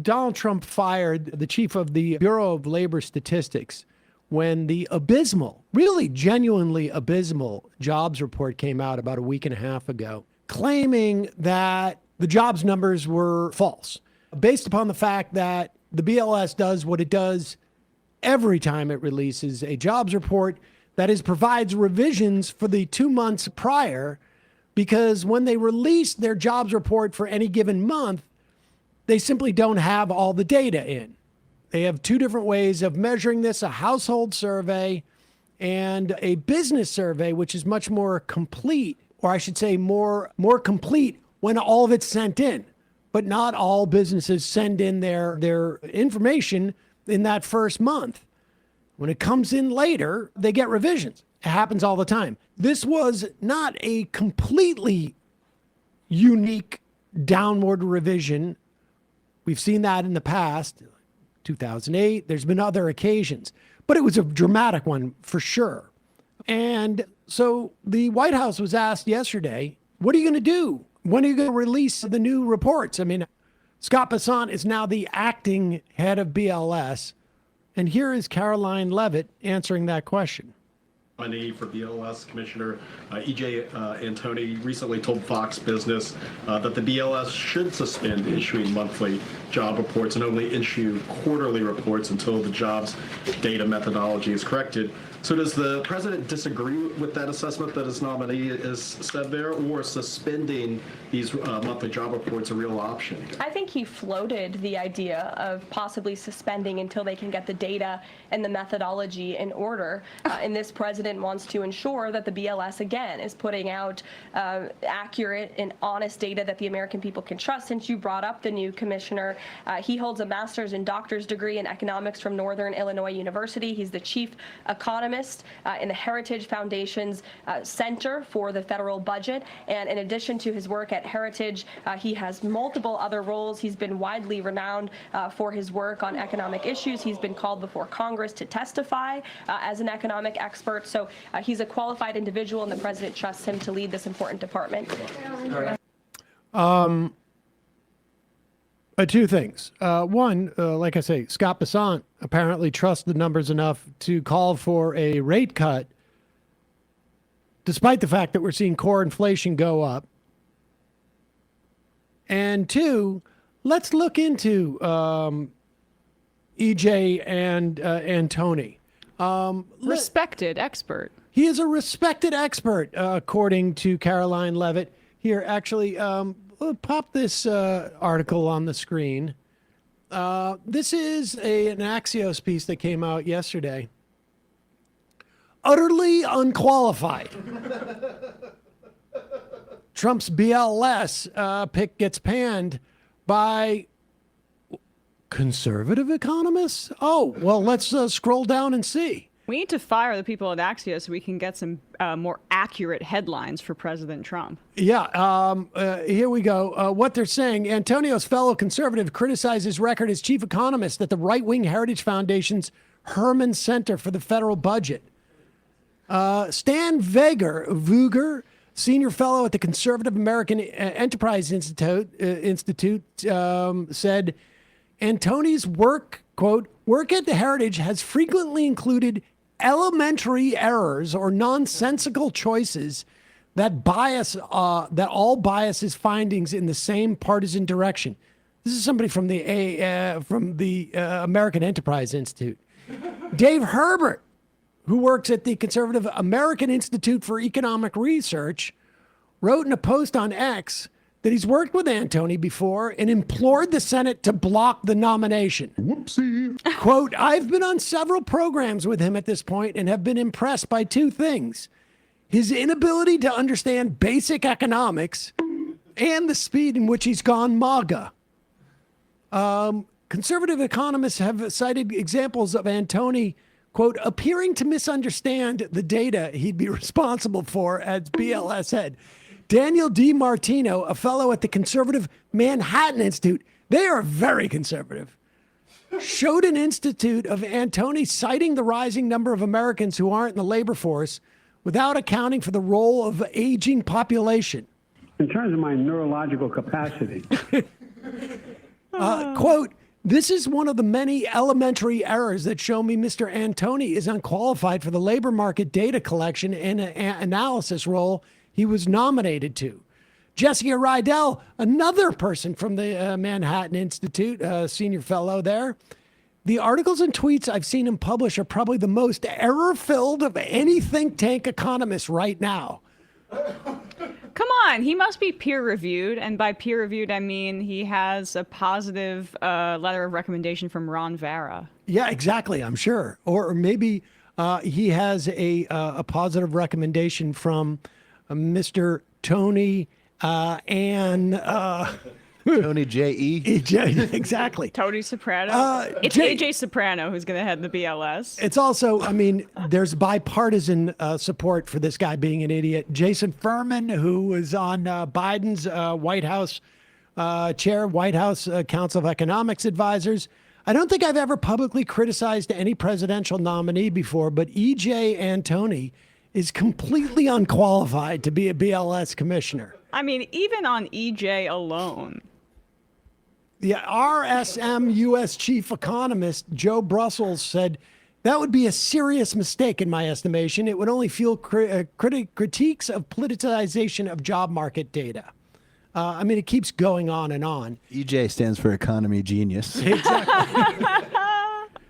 Donald Trump fired the chief of the Bureau of Labor Statistics when the abysmal, really genuinely abysmal jobs report came out about a week and a half ago, claiming that the jobs numbers were false, based upon the fact that the BLS does what it does every time it releases a jobs report, that is, provides revisions for the 2 months prior, because when they release their jobs report for any given month, they simply don't have all the data in. They have two different ways of measuring this: a household survey and a business survey, which is much more complete, or I should say more complete when all of it's sent in. But not all businesses send in their information in that first month. When it comes in later, they get revisions. It happens all the time. This was not a completely unique downward revision. We've seen that in the past, 2008. There's been other occasions, but it was a dramatic one for sure. And so the White House was asked yesterday, what are you going to do? When are you going to release the new reports? I mean, Scott Bessant is now the acting head of BLS. And here is Caroline Levitt answering that question. Nominee for BLS Commissioner EJ Antoni recently told Fox Business that the BLS should suspend issuing monthly job reports and only issue quarterly reports until the jobs data methodology is corrected. So does the president disagree with that assessment that his nominee has said there, or suspending these monthly job reports a real option? I think he floated the idea of possibly suspending until they can get the data and the methodology in order. And this president wants to ensure that the BLS, again, is putting out accurate and honest data that the American people can trust. Since you brought up the new commissioner, he holds a master's and doctor's degree in economics from Northern Illinois University. He's the chief economist in the Heritage Foundation's Center for the Federal Budget. And in addition to his work at Heritage, he has multiple other roles. He's been widely renowned for his work on economic issues. He's been called before Congress to testify as an economic expert. So he's a qualified individual, and the president trusts him to lead this important department. Two things. One, like I say, Scott Bessant apparently trusts the numbers enough to call for a rate cut, despite the fact that we're seeing core inflation go up. And two, let's look into EJ and Antony. Respected expert. He is a respected expert, according to Caroline Levitt. Here, actually, we'll pop this article on the screen. This is an Axios piece that came out yesterday. Utterly unqualified. Trump's BLS pick gets panned by conservative economists. Oh, well, let's scroll down and see. We need to fire the people at Axios so we can get some more accurate headlines for President Trump. Yeah, here we go. What they're saying, Antonio's fellow conservative criticized his record as chief economist at the right-wing Heritage Foundation's Herman Center for the Federal Budget. Stan Vuger, senior fellow at the Conservative American Enterprise Institute said Antony's work, quote, work at the Heritage has frequently included elementary errors or nonsensical choices that all bias his findings in the same partisan direction. This is somebody from the American Enterprise Institute. Dave Herbert, who works at the Conservative American Institute for Economic Research, wrote in a post on X that he's worked with Antony before and implored the Senate to block the nomination. Whoopsie. Quote, I've been on several programs with him at this point and have been impressed by two things: his inability to understand basic economics and the speed in which he's gone MAGA. Conservative economists have cited examples of Antony, quote, appearing to misunderstand the data he'd be responsible for as BLS head. Daniel DiMartino, a fellow at the Conservative Manhattan Institute, they are very conservative, showed an institute of Antony citing the rising number of Americans who aren't in the labor force without accounting for the role of aging population. In terms of my neurological capacity. Quote, This is one of the many elementary errors that show me Mr. Antony is unqualified for the labor market data collection and analysis role he was nominated to. Jessica Rydell, another person from the Manhattan Institute, senior fellow there. The articles and tweets I've seen him publish are probably the most error-filled of any think tank economist right now. Come on, he must be peer-reviewed, and by peer-reviewed I mean he has a positive letter of recommendation from Ron Vera. Yeah, exactly, I'm sure. Or maybe he has a positive recommendation from Mr. Tony Tony J.E. EJ, exactly. Tony Soprano. It's EJ Soprano who's going to head the BLS. It's also, I mean, there's bipartisan support for this guy being an idiot. Jason Furman, who was on Biden's White House chair, White House Council of Economics Advisors. I don't think I've ever publicly criticized any presidential nominee before, but EJ Antoni is completely unqualified to be a BLS commissioner. I mean, even on EJ alone. The RSM U.S. chief economist, Joe Brussels, said that would be a serious mistake in my estimation. It would only fuel critiques of politicization of job market data. I mean, it keeps going on and on. EJ stands for economy genius. Exactly.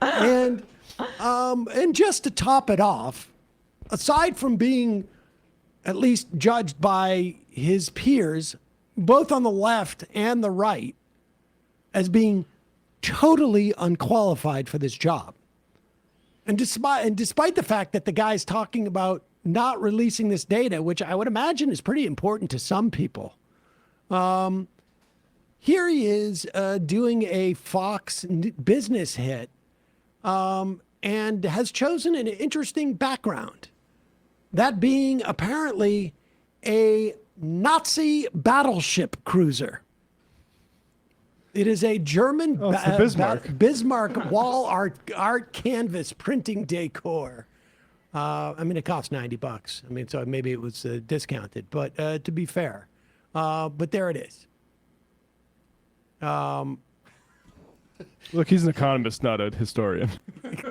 and just to top it off, aside from being at least judged by his peers, both on the left and the right, as being totally unqualified for this job. And despite the fact that the guy's talking about not releasing this data, which I would imagine is pretty important to some people, here he is doing a Fox business hit and has chosen an interesting background. That being apparently a Nazi battleship cruiser. It is a German Bismarck wall art canvas printing decor. I mean, it costs $90. I mean, so maybe it was discounted, but to be fair, but there it is. Look, he's an economist, not a historian.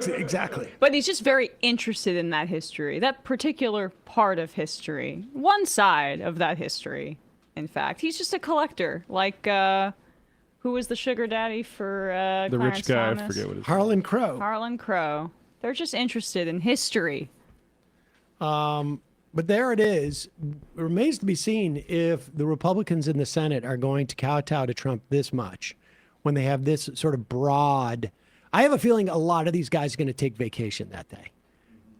Exactly. But he's just very interested in that history, that particular part of history, one side of that history, in fact. He's just a collector, like, who was the sugar daddy for The Clarence rich guy, Thomas? I forget what his Harlan Crow. Harlan Crow. They're just interested in history. But there it is. It remains to be seen if the Republicans in the Senate are going to kowtow to Trump this much when they have this sort of broad. I have a feeling a lot of these guys are going to take vacation that day.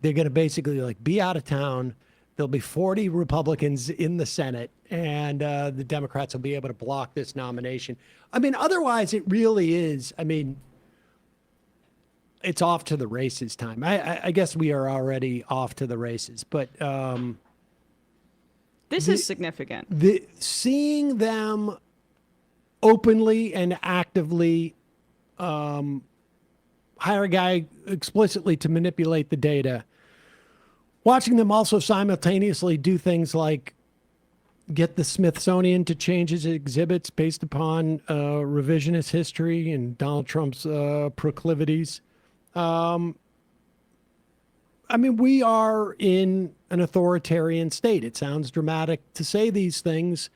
They're going to basically like be out of town. There'll be 40 Republicans in the Senate, and the Democrats will be able to block this nomination. I mean, otherwise it really is. I mean, it's off to the races time. I guess we are already off to the races, but This is significant. Seeing them openly and actively hire a guy explicitly to manipulate the data, watching them also simultaneously do things like get the Smithsonian to change its exhibits based upon revisionist history and Donald Trump's proclivities. I mean, we are in an authoritarian state. It sounds dramatic to say these things,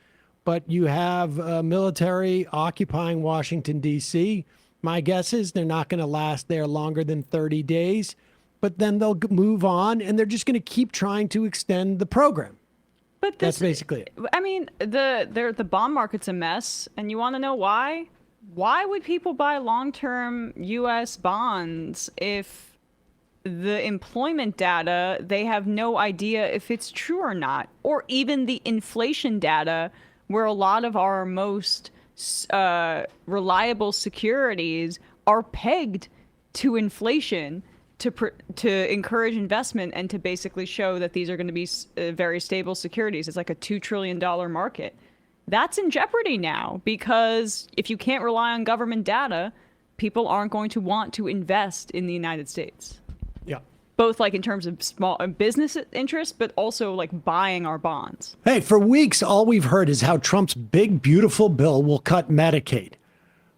but you have military occupying Washington, D.C. My guess is they're not going to last there longer than 30 days, but then they'll move on, and they're just going to keep trying to extend the program. But That's basically it. I mean, the bond market's a mess, and you want to know why? Why would people buy long-term U.S. bonds if the employment data, they have no idea if it's true or not, or even the inflation data, where a lot of our most reliable securities are pegged to inflation to encourage investment and to basically show that these are going to be very stable securities. It's like a $2 trillion market. That's in jeopardy now, because if you can't rely on government data, people aren't going to want to invest in the United States. Yeah. Both like in terms of small business interests, but also like buying our bonds. Hey, for weeks, all we've heard is how Trump's big, beautiful bill will cut Medicaid.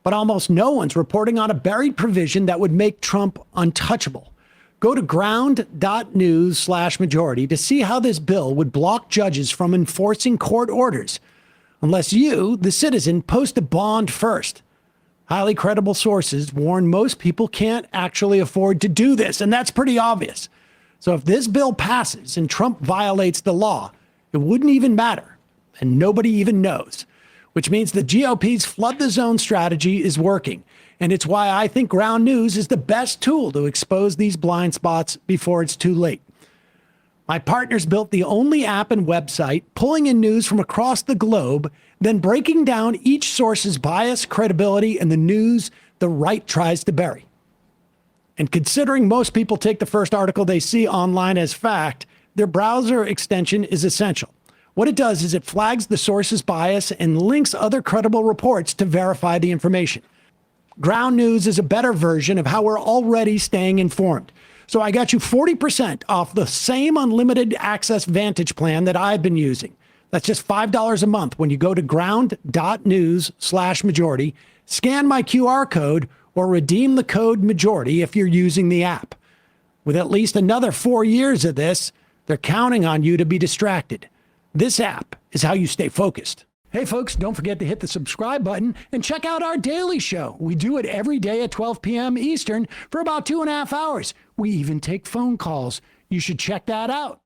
but almost no one's reporting on a buried provision that would make Trump untouchable. Go to ground.news/majority to see how this bill would block judges from enforcing court orders unless you, the citizen, post a bond first. Highly credible sources warn most people can't actually afford to do this, and that's pretty obvious. So if this bill passes and Trump violates the law, it wouldn't even matter, and nobody even knows, which means the GOP's flood the zone strategy is working. And it's why I think Ground News is the best tool to expose these blind spots before it's too late. My partners built the only app and website pulling in news from across the globe, then breaking down each source's bias, credibility, and the news the right tries to bury. And considering most people take the first article they see online as fact, their browser extension is essential. What it does is it flags the source's bias and links other credible reports to verify the information. Ground News is a better version of how we're already staying informed. So I got you 40% off the same unlimited access Vantage plan that I've been using. That's just $5 a month when you go to ground.news/majority, scan my QR code, or redeem the code majority if you're using the app. With at least another 4 years of this, they're counting on you to be distracted. This app is how you stay focused. Hey folks, don't forget to hit the subscribe button and check out our daily show. We do it every day at 12 p.m. Eastern for about 2.5 hours. We even take phone calls. You should check that out.